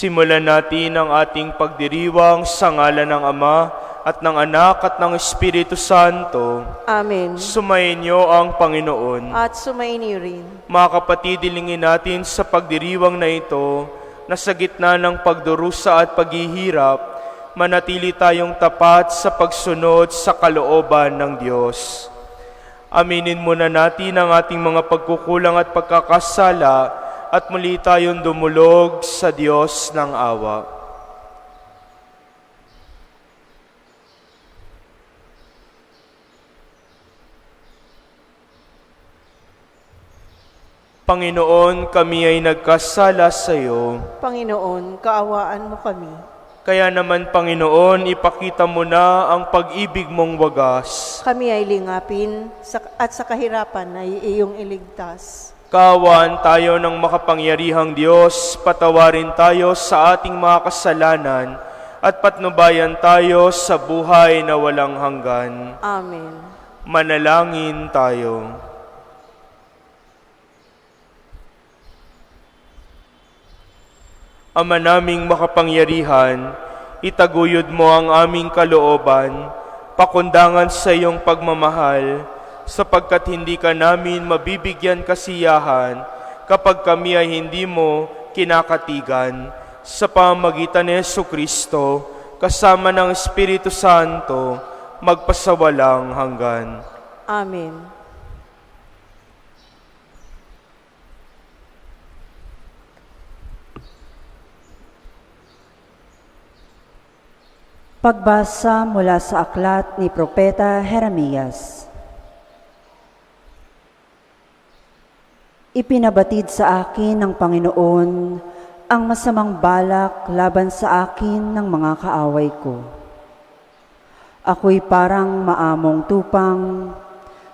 Simulan natin ang ating pagdiriwang sa ngalan ng Ama at ng Anak at ng Espiritu Santo. Amen. Sumainyo ang Panginoon. At sumainyo rin. Mga kapatid, dilingin natin sa pagdiriwang na ito na sa gitna ng pagdurusa at paghihirap, manatili tayong tapat sa pagsunod sa kalooban ng Diyos. Aminin muna natin ang ating mga pagkukulang at pagkakasala at muli tayong dumulog sa Diyos ng awa. Panginoon, kami ay nagkasala sa iyo. Panginoon, kaawaan mo kami. Kaya naman, Panginoon, ipakita mo na ang pag-ibig mong wagas. Kami ay lingapin at sa kahirapan ay iyong iligtas. Kaawaan tayo ng makapangyarihang Diyos, patawarin tayo sa ating mga kasalanan at patnubayan tayo sa buhay na walang hanggan. Amen. Manalangin tayo. Ama naming makapangyarihan, itaguyod mo ang aming kalooban, pakundangan sa iyong pagmamahal, sapagkat hindi ka namin mabibigyan kasiyahan kapag kami ay hindi mo kinakatigan. Sa pamamagitan ni Jesucristo, kasama ng Espiritu Santo, magpasawalang hanggan. Amen. Pagbasa mula sa aklat ni Propeta Jeremias. Ipinabatid sa akin ng Panginoon ang masamang balak laban sa akin ng mga kaaway ko. Ako'y parang maamong tupang,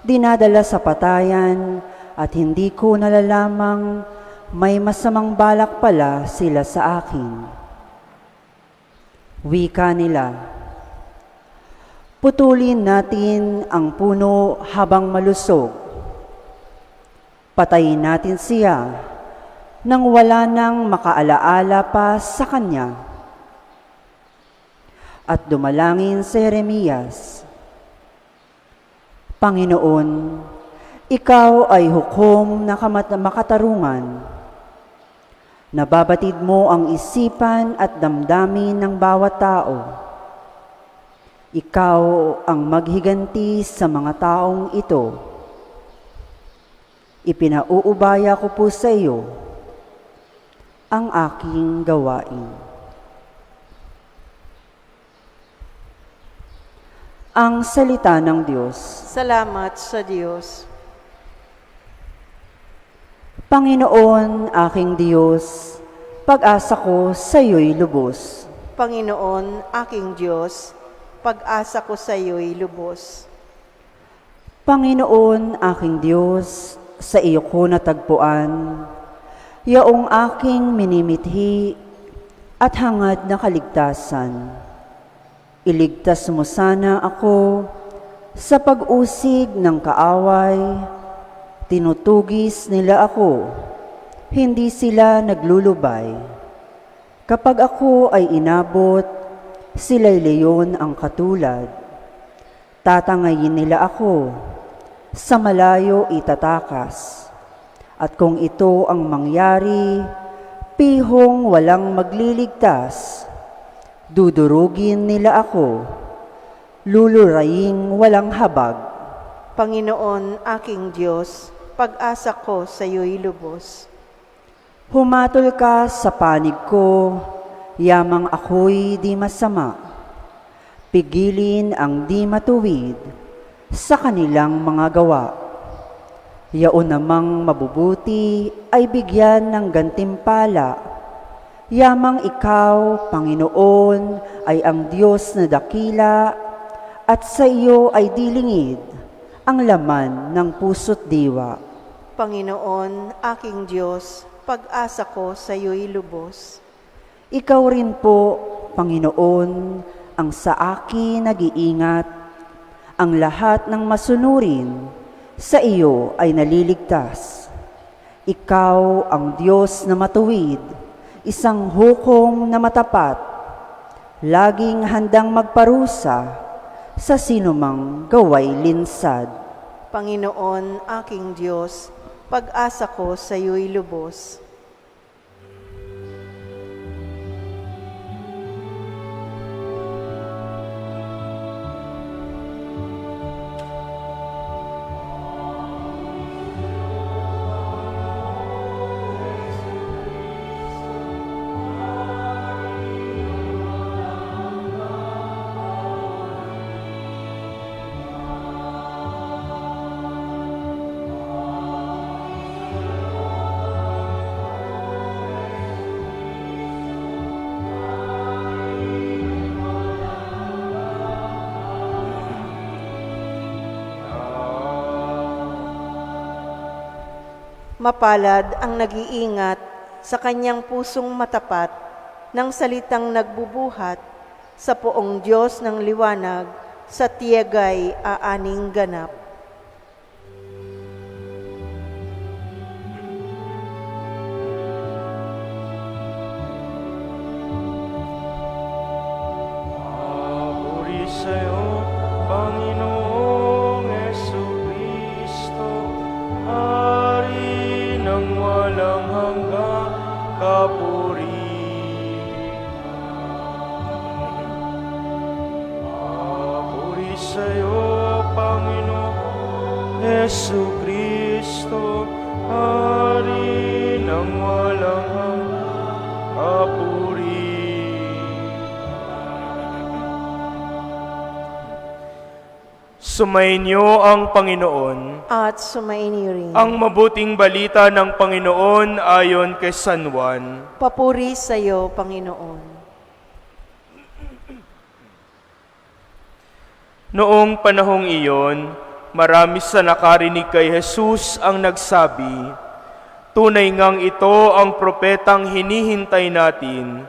dinadala sa patayan at hindi ko nalalamang may masamang balak pala sila sa akin. Wika nila, putulin natin ang puno habang malusog. Patayin natin siya nang wala nang makaalaala pa sa kanya. At dumalangin si Jeremias, Panginoon, ikaw ay hukom na makatarungan. Nababatid mo ang isipan at damdamin ng bawat tao. Ikaw ang maghiganti sa mga taong ito. Ipinauubaya ko po sa iyo ang aking gawain. Ang salita ng Diyos. Salamat sa Diyos. Panginoon, aking Diyos, pag-asa ko sa iyo'y lubos. Panginoon, aking Diyos, pag-asa ko sa iyo'y lubos. Panginoon, aking Diyos, sa iyo ko natagpuan, yaong aking minimithi at hangad na kaligtasan. Iligtas mo sana ako sa pag-usig ng kaaway, tinutugis nila ako, hindi sila naglulubay. Kapag ako ay inabot, sila'y leyon ang katulad. Tatangayin nila ako, sa malayo itatakas. At kung ito ang mangyari, pihong walang magliligtas. Dudurugin nila ako, luluraying walang habag. Panginoon, aking Diyos, pag-asa ko sa iyo'y lubos. Humatol ka sa panig ko, yamang ako'y di masama. Pigilin ang di matuwid sa kanilang mga gawa. Yaon namang mabubuti ay bigyan ng gantimpala. Yamang ikaw, Panginoon, ay ang Diyos na dakila, at sa iyo ay dilingid ang laman ng puso't diwa. Panginoon, aking Diyos, pag-asa ko sa iyo'y lubos. Ikaw rin po, Panginoon, ang sa akin nag-iingat. Ang lahat ng masunurin sa iyo ay naliligtas. Ikaw ang Diyos na matuwid, isang hukom na matapat, laging handang magparusa sa sinumang gaway linsad. Panginoon, aking Diyos, pag-asa ko sa iyo'y lubos. Mapalad ang nag-iingat sa kanyang pusong matapat ng salitang nagbubuhat sa poong Diyos ng liwanag sa tiyagay aaning ganap. Papuri sa'yo, Panginoong Jesucristo, Hari ng walang hanggang kapurihan. Papuri sa'yo, Panginoong Jesucristo, Hari ng walang hanggang kapurihan. Sumainyo ang Panginoon. At sumaini rin. Ang mabuting balita ng Panginoon ayon kay San Juan. Papuri sa iyo, Panginoon. Noong panahong iyon, marami sa nakarinig kay Jesus ang nagsabi, "Tunay ngang ito ang propetang hinihintay natin.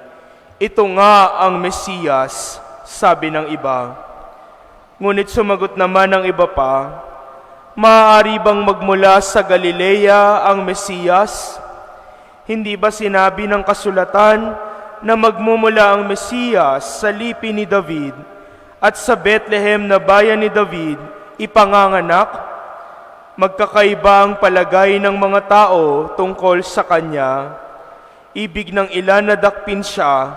Ito nga ang Mesiyas," sabi ng iba. Ngunit sumagot naman ng iba pa, "Maaari bang magmula sa Galilea ang Mesiyas? Hindi ba sinabi ng kasulatan na magmumula ang Mesiyas sa lipi ni David at sa Bethlehem na bayan ni David ipanganganak?" Magkakaiba ang palagay ng mga tao tungkol sa kanya. Ibig ng ilan na dakpin siya,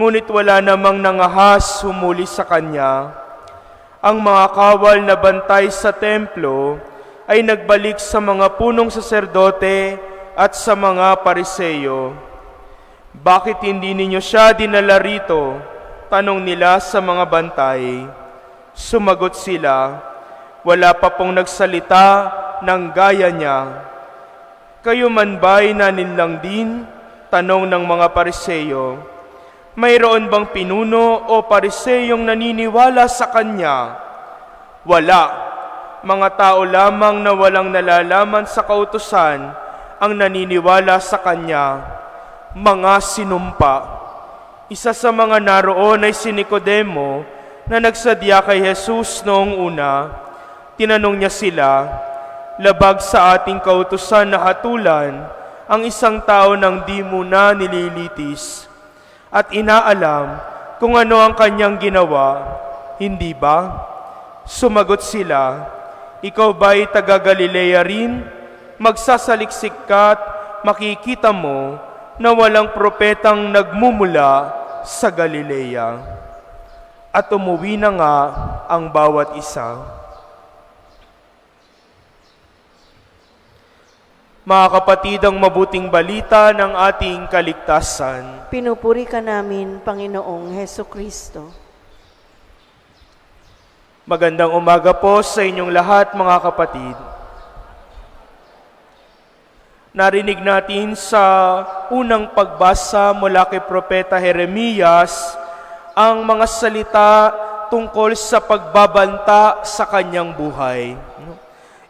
ngunit wala namang nangahas humuli sa kanya. Ang mga kawal na bantay sa templo ay nagbalik sa mga punong saserdote at sa mga pariseyo. "Bakit hindi ninyo siya dinala rito?" tanong nila sa mga bantay. Sumagot sila, "Wala pa pong nagsalita ng gaya niya." "Kayo man ba'y naninlang din?" tanong ng mga pariseyo. "Mayroon bang pinuno o pariseyong naniniwala sa kanya?" "Wala. Mga tao lamang na walang nalalaman sa kautusan ang naniniwala sa kanya." Mga sinumpa. Isa sa mga naroon ay si Nicodemo na nagsadya kay Jesus noong una. Tinanong niya sila, "Labag sa ating kautusan na hatulan ang isang tao nang di muna nililitis at inaalam kung ano ang kanyang ginawa, hindi ba?" Sumagot sila, "Ikaw ba'y taga-Galilea rin? Magsasaliksik ka't makikita mo na walang propetang nagmumula sa Galilea." At umuwi na nga ang bawat isa. Mga kapatid, ang mabuting balita ng ating kaligtasan. Pinupuri ka namin, Panginoong Hesukristo. Magandang umaga po sa inyong lahat, mga kapatid. Narinig natin sa unang pagbasa mula kay Propeta Jeremias ang mga salita tungkol sa pagbabanta sa kanyang buhay.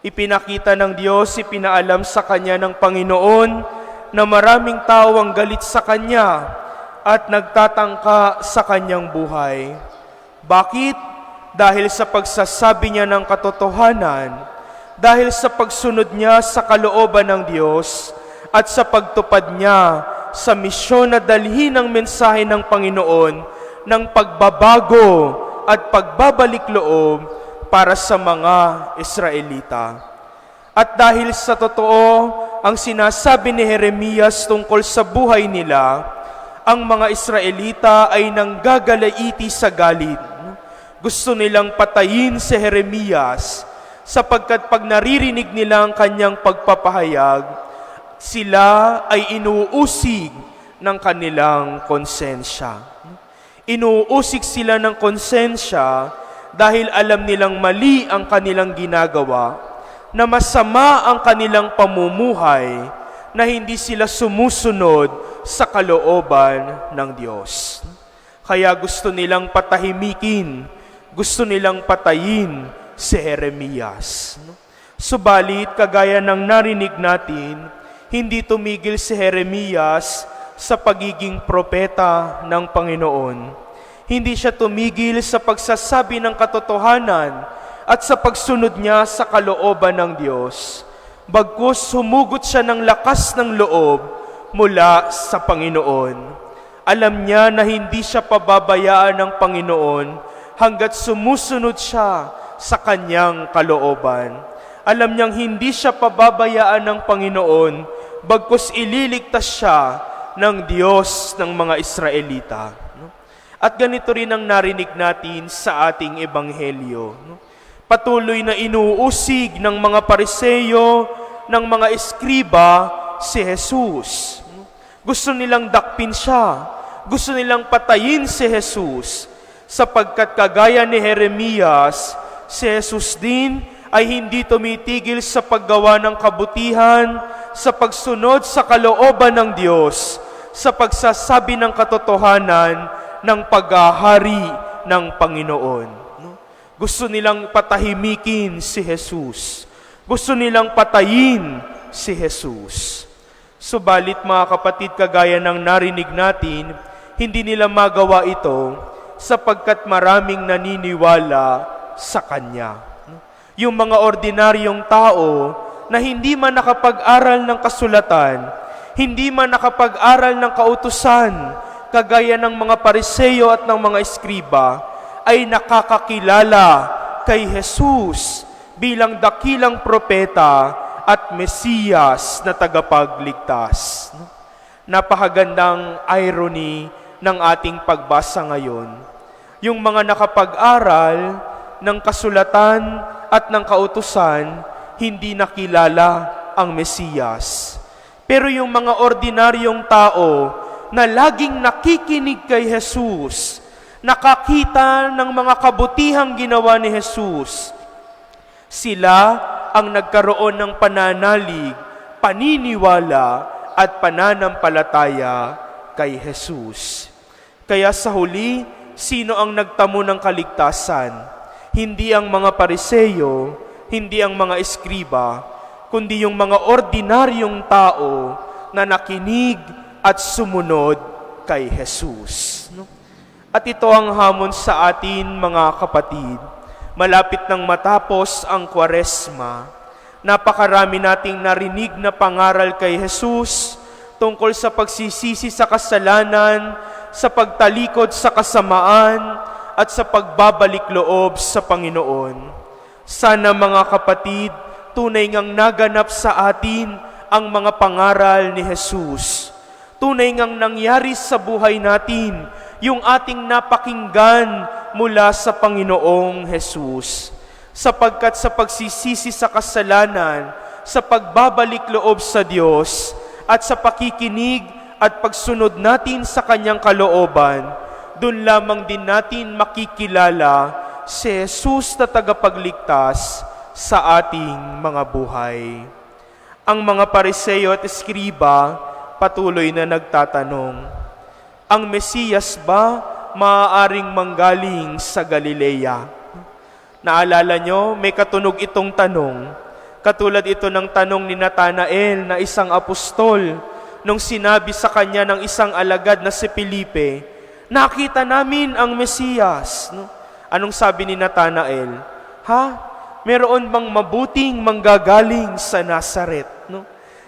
Ipinakita ng Diyos, ipinaalam sa kanya ng Panginoon na maraming tao ang galit sa kanya at nagtatangka sa kanyang buhay. Bakit? Dahil sa pagsasabi niya ng katotohanan, dahil sa pagsunod niya sa kalooban ng Diyos, at sa pagtupad niya sa misyon na dalhin ang mensahe ng Panginoon ng pagbabago at pagbabalik loob para sa mga Israelita. At dahil sa totoo ang sinasabi ni Jeremias tungkol sa buhay nila, ang mga Israelita ay nanggagalaiti sa galit. Gusto nilang patayin si Jeremias sapagkat pag naririnig nila ang kanyang pagpapahayag, sila ay inuusig ng kanilang konsensya. Inuusig sila ng konsensya dahil alam nilang mali ang kanilang ginagawa, na masama ang kanilang pamumuhay, na hindi sila sumusunod sa kalooban ng Diyos. Kaya gusto nilang patahimikin, gusto nilang patayin si Jeremias. Subalit, kagaya ng narinig natin, hindi tumigil si Jeremias sa pagiging propeta ng Panginoon. Hindi siya tumigil sa pagsasabi ng katotohanan at sa pagsunod niya sa kalooban ng Diyos. Bagkus humugot siya ng lakas ng loob mula sa Panginoon. Alam niya na hindi siya pababayaan ng Panginoon hanggat sumusunod siya sa kanyang kalooban. Alam niyang hindi siya pababayaan ng Panginoon bagkus ililigtas siya ng Diyos ng mga Israelita. At ganito rin ang narinig natin sa ating ebanghelyo. Patuloy na inuusig ng mga Pariseyo, ng mga eskriba si Jesus. Gusto nilang dakpin siya. Gusto nilang patayin si Jesus. Sapagkat kagaya ni Jeremias, si Jesus din ay hindi tumitigil sa paggawa ng kabutihan, sa pagsunod sa kalooban ng Diyos, sa pagsasabi ng katotohanan ng paghahari ng Panginoon. Gusto nilang patahimikin si Jesus. Gusto nilang patayin si Jesus. Subalit mga kapatid, kagaya ng narinig natin, hindi nila magawa ito sapagkat maraming naniniwala sa Kanya. Yung mga ordinaryong tao na hindi man nakapag-aral ng kasulatan, hindi man nakapag-aral ng kautusan, kagaya ng mga Pariseyo at ng mga eskriba, ay nakakakilala kay Jesus bilang dakilang propeta at Mesiyas na tagapagligtas. Napakagandang irony ng ating pagbasa ngayon. Yung mga nakapag-aral ng kasulatan at ng kautusan, hindi nakilala ang Mesiyas. Pero yung mga ordinaryong tao na laging nakikinig kay Jesus, nakakita ng mga kabutihang ginawa ni Jesus, sila ang nagkaroon ng pananalig, paniniwala at pananampalataya kay Jesus. Kaya sa huli, sino ang nagtamo ng kaligtasan? Hindi ang mga Pariseyo, hindi ang mga eskriba, kundi yung mga ordinaryong tao na nakinig at sumunod kay Jesus. At ito ang hamon sa atin, mga kapatid. Malapit nang matapos ang Kwaresma, napakarami nating narinig na pangaral kay Jesus tungkol sa pagsisisi sa kasalanan, sa pagtalikod sa kasamaan, at sa pagbabalik loob sa Panginoon. Sana mga kapatid, tunay ngang naganap sa atin ang mga pangaral ni Jesus. Tunay ngang nangyari sa buhay natin yung ating napakinggan mula sa Panginoong Jesus. Sapagkat sa pagsisisi sa kasalanan, sa pagbabalik loob sa Diyos, at sa pakikinig at pagsunod natin sa Kanyang kalooban, doon lamang din natin makikilala si Jesus na tagapagligtas sa ating mga buhay. Ang mga Pariseyo at Eskriba patuloy na nagtatanong, ang Mesiyas ba maaaring manggaling sa Galilea? Naalala nyo, may katunog itong tanong. Katulad ito ng tanong ni Natanael na isang apostol nung sinabi sa kanya ng isang alagad na si Felipe, nakita namin ang Mesiyas. Anong sabi ni Natanael? Meron bang mabuting manggagaling sa Nazaret?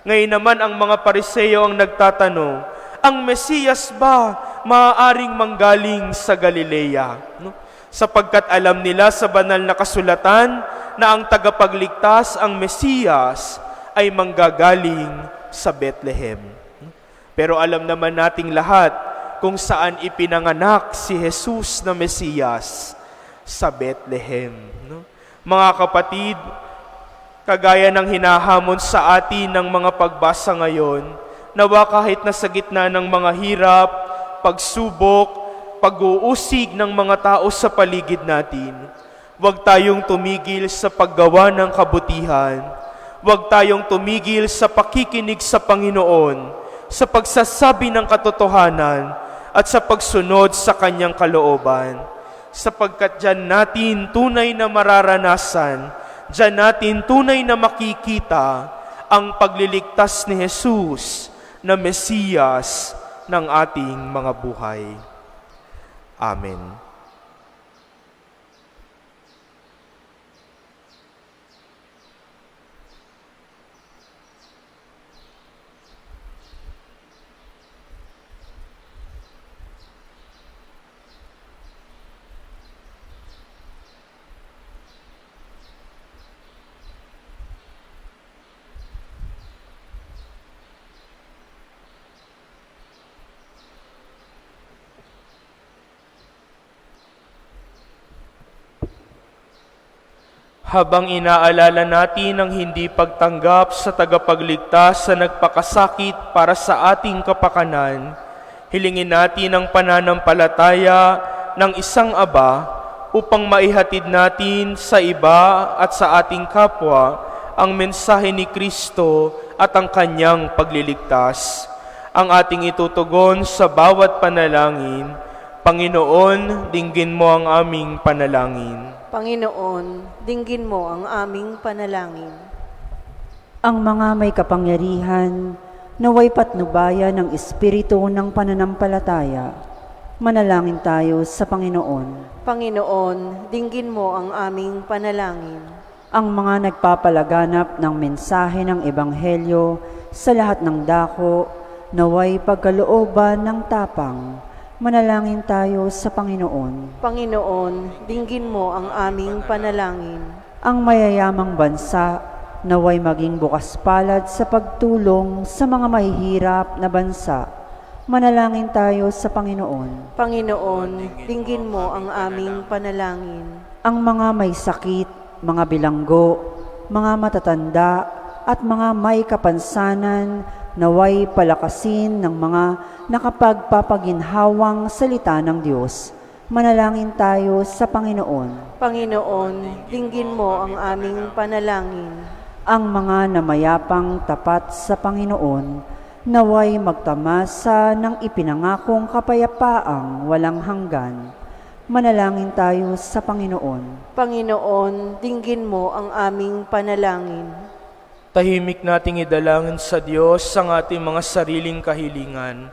Ngayon naman ang mga Pariseyo ang nagtatanong, ang Mesiyas ba maaaring manggaling sa Galilea? No? Sapagkat alam nila sa banal na kasulatan na ang tagapagligtas, ang Mesiyas, ay manggagaling sa Bethlehem. Pero alam naman nating lahat kung saan ipinanganak si Jesus na Mesiyas, sa Bethlehem. No? Mga kapatid, kagaya ng hinahamon sa atin ng mga pagbasa ngayon, nawa kahit nasa gitna ng mga hirap, pagsubok, pag-uusig ng mga tao sa paligid natin, huwag tayong tumigil sa paggawa ng kabutihan, huwag tayong tumigil sa pakikinig sa Panginoon, sa pagsasabi ng katotohanan, at sa pagsunod sa Kanyang kalooban. Sapagkat dyan natin tunay na mararanasan, dyan natin tunay na makikita ang pagliligtas ni Jesus na Mesiyas ng ating mga buhay. Amen. Habang inaalala natin ang hindi pagtanggap sa tagapagligtas sa nagpakasakit para sa ating kapakanan, hilingin natin ang pananampalataya ng isang Aba upang maihatid natin sa iba at sa ating kapwa ang mensahe ni Kristo at ang Kanyang pagliligtas. Ang ating itutugon sa bawat panalangin, Panginoon, dinggin mo ang aming panalangin. Panginoon, dinggin mo ang aming panalangin. Ang mga may kapangyarihan, naway patnubayan ng espiritu ng pananampalataya. Manalangin tayo sa Panginoon. Panginoon, dinggin mo ang aming panalangin. Ang mga nagpapalaganap ng mensahe ng Ebanghelyo sa lahat ng dako, naway pagkalooban ng tapang. Manalangin tayo sa Panginoon. Panginoon, dinggin mo ang aming panalangin. Ang mayayamang bansa, naway maging bukas palad sa pagtulong sa mga mahihirap na bansa. Manalangin tayo sa Panginoon. Panginoon, dinggin mo ang aming panalangin. Ang mga may sakit, mga bilanggo, mga matatanda, at mga may kapansanan, naway palakasin ng mga nakapagpapaginhawang salita ng Diyos. Manalangin tayo sa Panginoon. Panginoon, dinggin mo ang aming panalangin. Ang mga namayapang tapat sa Panginoon, naway magtamasa ng ipinangakong kapayapaang walang hanggan. Manalangin tayo sa Panginoon. Panginoon, dinggin mo ang aming panalangin. Tahimik nating idalangin sa Diyos ang ating mga sariling kahilingan.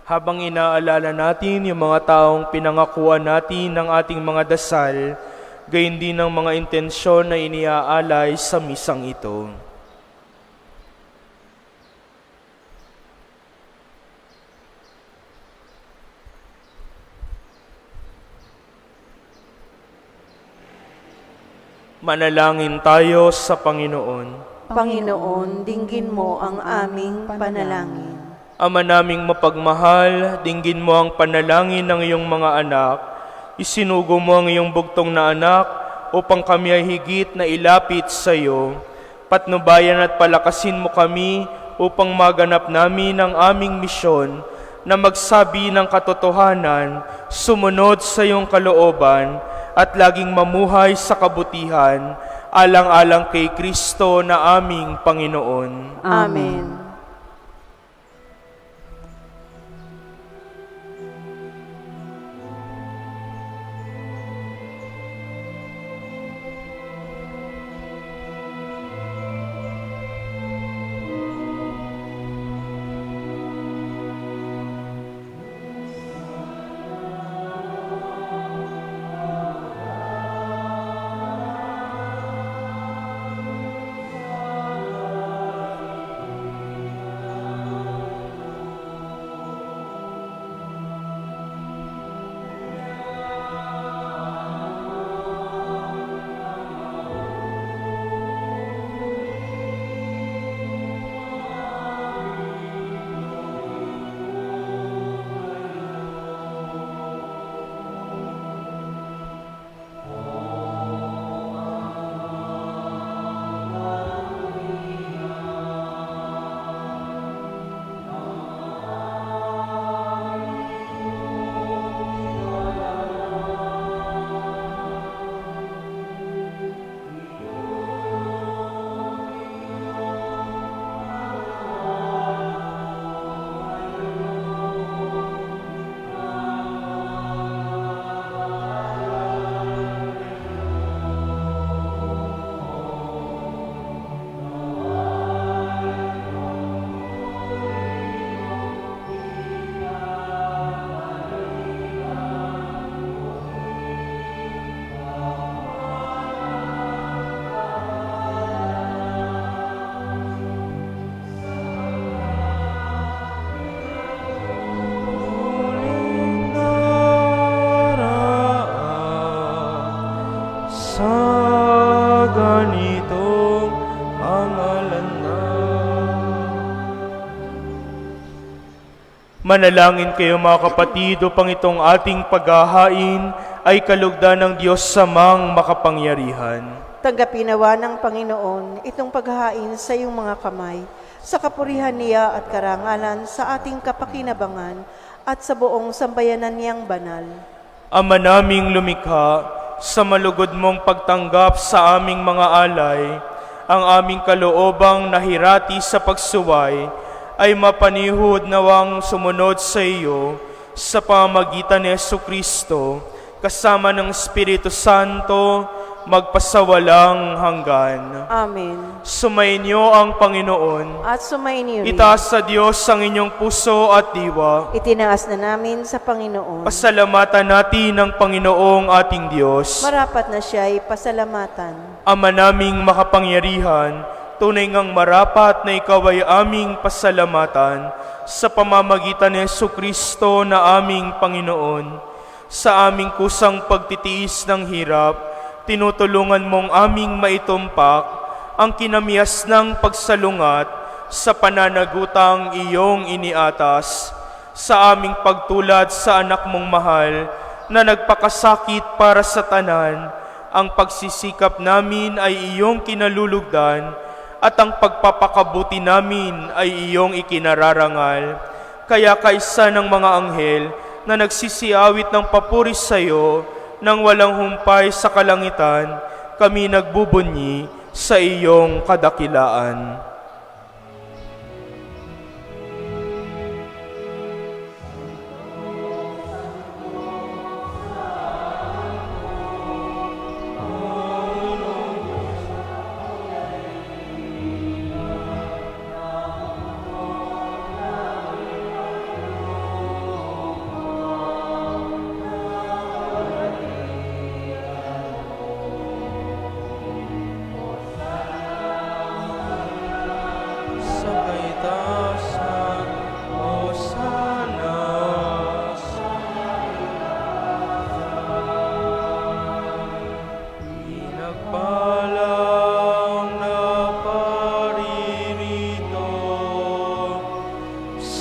Habang inaalala natin yung mga taong pinangakuan natin ng ating mga dasal, gayon din ang mga intensyon na iniaalay sa misang ito. Manalangin tayo sa Panginoon. Panginoon, dinggin mo ang aming panalangin. Ama naming mapagmahal, dinggin mo ang panalangin ng iyong mga anak. Isinugo mo ang iyong bugtong na anak upang kami ay higit na ilapit sa iyo. Patnubayan at palakasin mo kami upang maganap namin ang aming misyon na magsabi ng katotohanan, sumunod sa iyong kalooban at laging mamuhay sa kabutihan, alang-alang kay Kristo na aming Panginoon. Amen. Manalangin kayo mga kapatid upang itong ating paghahain ay kalugdan ng Diyos samang makapangyarihan. Tanggapin nawa ng Panginoon itong paghahain sa iyong mga kamay, sa kapurihan niya at karangalan sa ating kapakinabangan at sa buong sambayanan niyang banal. Ama naming lumikha, sa malugod mong pagtanggap sa aming mga alay, ang aming kaloobang nahirati sa pagsuway, ay mapanihod nawang sumunod sa iyo sa pamamagitan ni Jesucristo, kasama ng Espiritu Santo, magpasawalang hanggan. Amen. Sumainyo ang Panginoon. At sumainyo rin. Itaas sa Diyos ang inyong puso at diwa. Itinaas na namin sa Panginoon. Pasalamatan natin ang Panginoong ating Diyos. Marapat na siya ay pasalamatan. Ama naming makapangyarihan, tunay ngang marapat na ikaw ay aming pasalamatan sa pamamagitan ni Jesucristo na aming Panginoon. Sa aming kusang pagtitiis ng hirap, tinutulungan mong aming maitumpak ang kinamias ng pagsalungat sa pananagutang iyong iniatas, sa aming pagtulad sa anak mong mahal na nagpakasakit para sa tanan. Ang pagsisikap namin ay iyong kinalulugdan at ang pagpapakabuti namin ay iyong ikinararangal. Kaya kaisa ng mga anghel na nagsisiawit ng papuri sa iyo, nang walang humpay sa kalangitan, kami nagbubunyi sa iyong kadakilaan.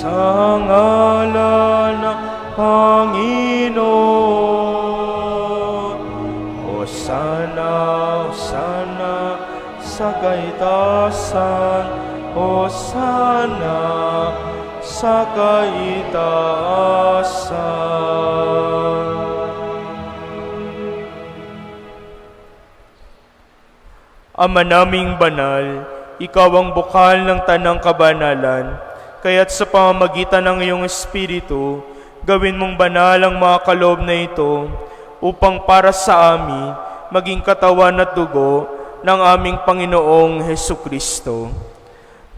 Sa ngalan ng Panginoon, Hosana, Hosana sa kaitasan, Hosana sa kaitaasan. Ama naming banal, ikaw ang bukal ng tanang kabanalan, kaya't sa pamamagitan ng iyong Espiritu, gawin mong banal ang mga kaloob na ito, upang para sa amin maging katawan at dugo ng aming Panginoong Hesukristo.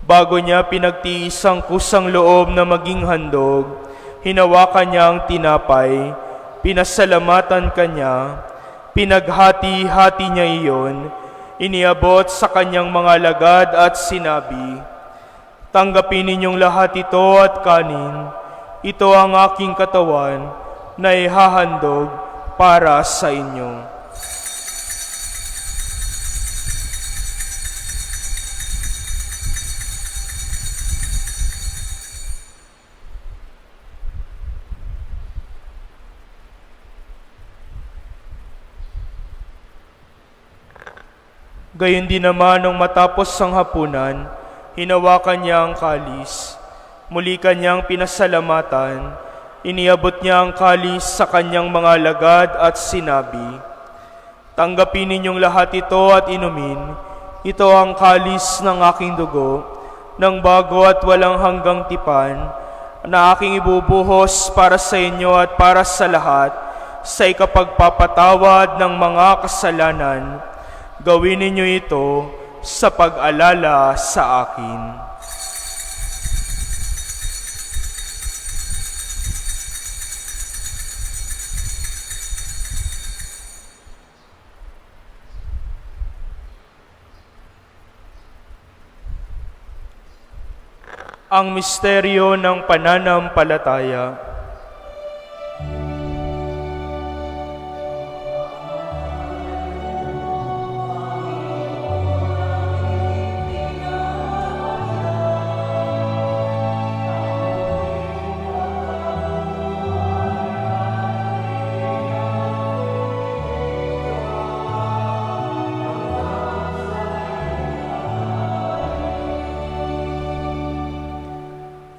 Bago niya pinagtiis ang kusang loob na maging handog, hinawakan niya ang tinapay, pinasalamatan kanya, pinaghati-hati niya iyon, iniabot sa kanyang mga alagad at sinabi, "Tanggapin ninyong lahat ito at kanin. Ito ang aking katawan na ihahandog para sa inyo." Gayon din naman nung matapos ang hapunan, hinawakan niya ang kalis. Muli kanyang pinasalamatan. Iniabot niya ang kalis sa kanyang mga alagad at sinabi, "Tanggapin ninyong lahat ito at inumin. Ito ang kalis ng aking dugo, ng bago at walang hanggang tipan, na aking ibubuhos para sa inyo at para sa lahat, sa ikapagpapatawad ng mga kasalanan. Gawin ninyo ito sa pag-alala sa akin." Ang misteryo ng pananampalataya.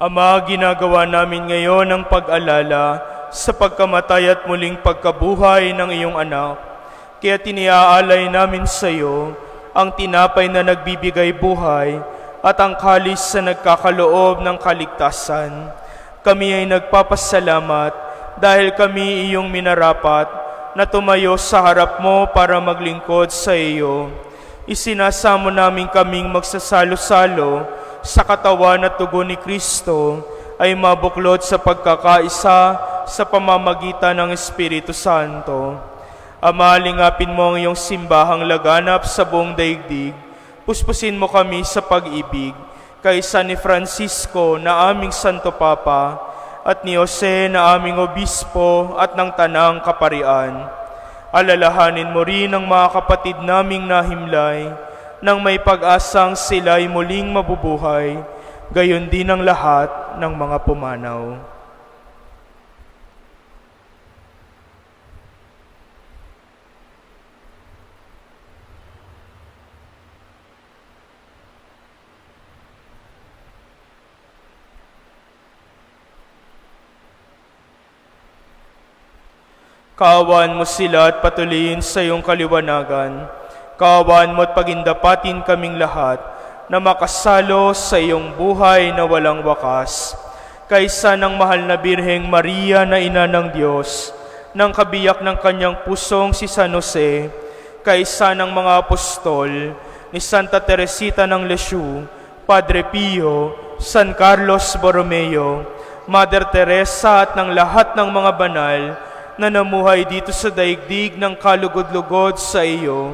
Ama, ginagawa namin ngayon ang pag-alala sa pagkamatay at muling pagkabuhay ng iyong anak. Kaya tiniaalay namin sa iyo ang tinapay na nagbibigay buhay at ang kalis na nagkakaloob ng kaligtasan. Kami ay nagpapasalamat dahil kami iyong minarapat na tumayo sa harap mo para maglingkod sa iyo. Isinasamo namin kaming magsasalo-salo sa katawan at tugon ni Kristo ay mabuklod sa pagkakaisa sa pamamagitan ng Espiritu Santo. Ama, lingapin mo ang iyong simbahang laganap sa buong daigdig. Puspusin mo kami sa pag-ibig kay San ni Francisco na aming Santo Papa at ni Jose na aming Obispo at ng Tanang Kaparian. Alalahanin mo rin ang mga kapatid naming nahimlay nang may pag-asang sila'y muling mabubuhay, gayon din ang lahat ng mga pumanaw. Kaawaan mo sila at patuloyin sa iyong kaliwanagan. Kaawaan mo at pagindapatin kaming lahat na makasalo sa iyong buhay na walang wakas. Kaysa ng mahal na Birheng Maria na Ina ng Diyos, ng kabiyak ng kanyang pusong si San Jose, kaysa ng mga apostol, ni Santa Teresita ng Lisieux, Padre Pio, San Carlos Borromeo, Mother Teresa at ng lahat ng mga banal na namuhay dito sa daigdig ng kalugod-lugod sa iyo.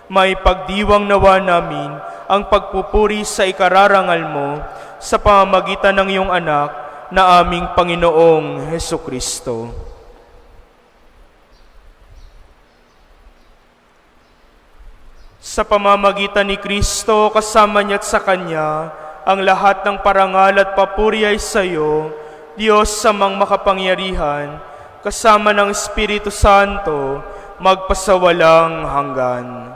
May pagdiwang nawa namin ang pagpupuri sa ikararangal mo sa pamamagitan ng iyong anak na aming Panginoong Hesukristo. Sa pamamagitan ni Kristo, kasama niya at sa Kanya, ang lahat ng parangal at papuri ay sa iyo, Diyos samang makapangyarihan, kasama ng Espiritu Santo, magpasawalang hanggan.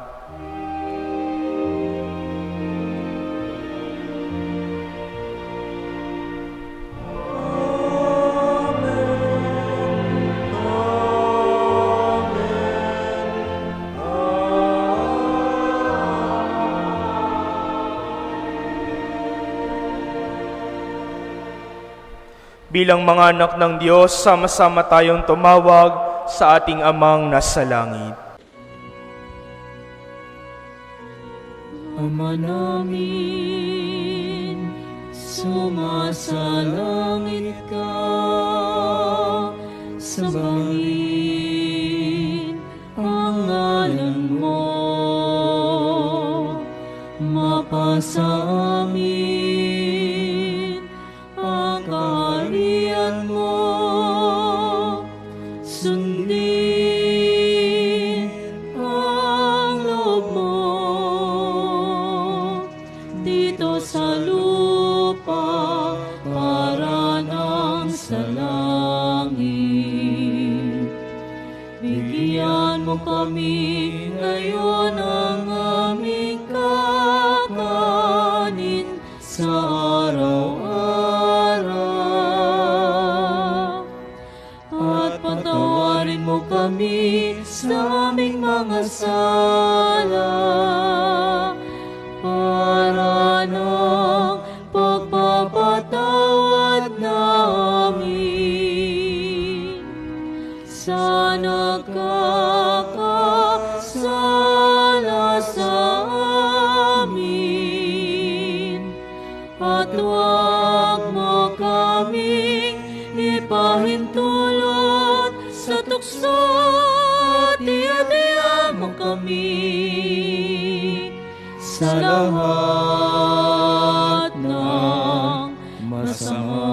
Bilang mga anak ng Diyos, sama-sama tayong tumawag sa ating Amang nasa langit. Ama namin, sumasalangit ka, sambahin ang ngalan mo, mapasa amin ang kaharian mo, sundin ang loob mo dito sa lupa para nang sa langit. Bigyan mo kami ngayon ang aming kakanin sa araw-araw, at patawarin mo kami sa aming mga sala para ng pagpapatawad namin sa nakakasala sa amin, at huwag mo kaming ipahintulot sa tukso, at iadya mo kami sa lahat ng masama.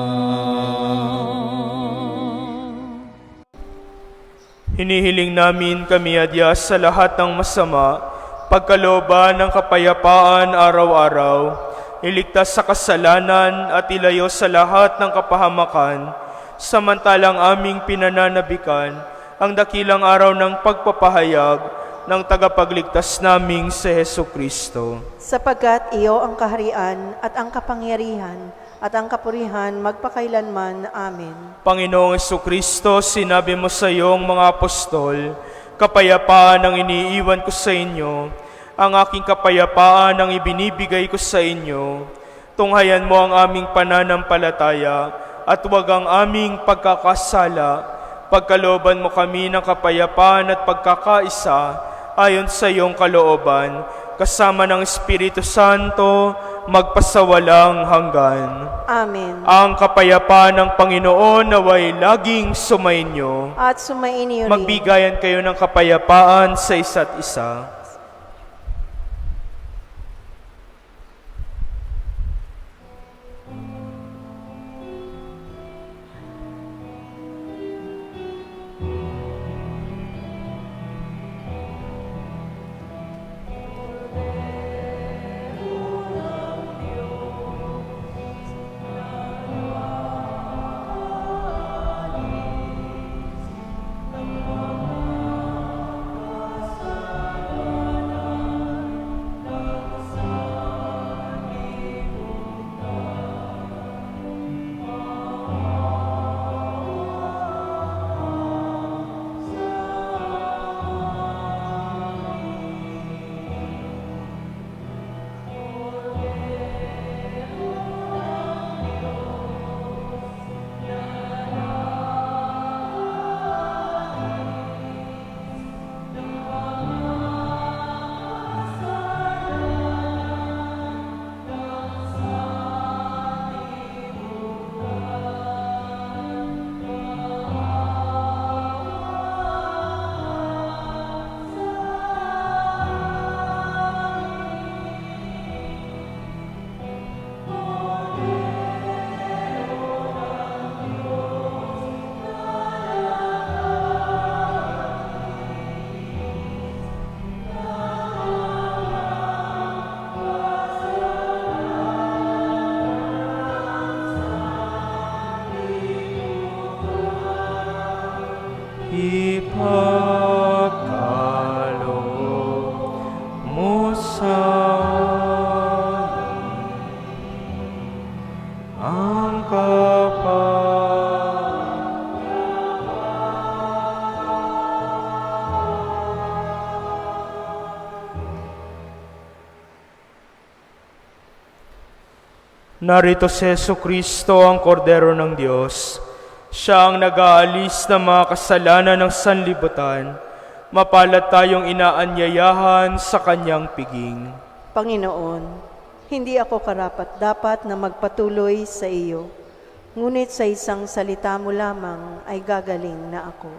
Hinihiling namin kami adya sa lahat ng masama, pagkalooban ng kapayapaan araw-araw, iligtas sa kasalanan at ilayo sa lahat ng kapahamakan, samantalang aming pinananabikan ang dakilang araw ng pagpapahayag ng tagapagligtas naming si Hesukristo. Sapagkat iyo ang kaharian at ang kapangyarihan at ang kapurihan magpakailanman. Amen. Panginoong Kristo, sinabi mo sa iyong mga apostol, kapayapaan ang iniiwan ko sa inyo, ang aking kapayapaan ang ibinibigay ko sa inyo. Tunghayan mo ang aming pananampalataya at huwag ang aming pagkakasala. Pagkalooban mo kami ng kapayapaan at pagkakaisa ayon sa iyong kalooban, kasama ng Espiritu Santo, magpasawalang hanggan. Amen. Ang kapayapaan ng Panginoon naway laging sumainyo. At sumainyo rin. Magbigayan kayo ng kapayapaan sa isa't isa. Ipagkaloob mo sa amin ang Narito si Jesucristo, ang Kordero ng Diyos. Siya ang nag-aalis ng mga kasalanan ng sanlibutan. Mapalad tayong inaanyayahan sa kanyang piging. Panginoon, hindi ako karapat-dapat na magpatuloy sa iyo, ngunit sa isang salita mo lamang ay gagaling na ako.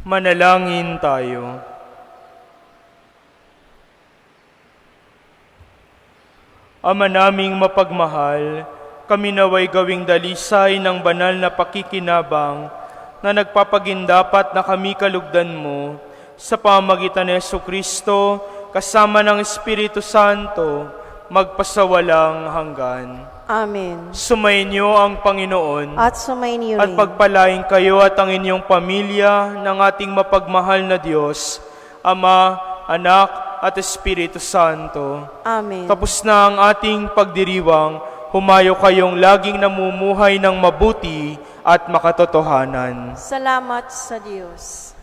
Manalangin tayo. Ama naming mapagmahal, kami naway gawing dalisay ng banal na pakikinabang na nagpapagindapat na kami kalugdan mo sa pamagitan ni Jesucristo kasama ng Espiritu Santo magpasawalang hanggan. Amen. Sumainyo ang Panginoon At sumainyo at rin. pagpalain kayo at ang inyong pamilya ng ating mapagmahal na Diyos, Ama, Anak at Espiritu Santo. Amen. Tapos na ang ating pagdiriwang, humayo kayong laging namumuhay ng mabuti at makatotohanan. Salamat sa Diyos.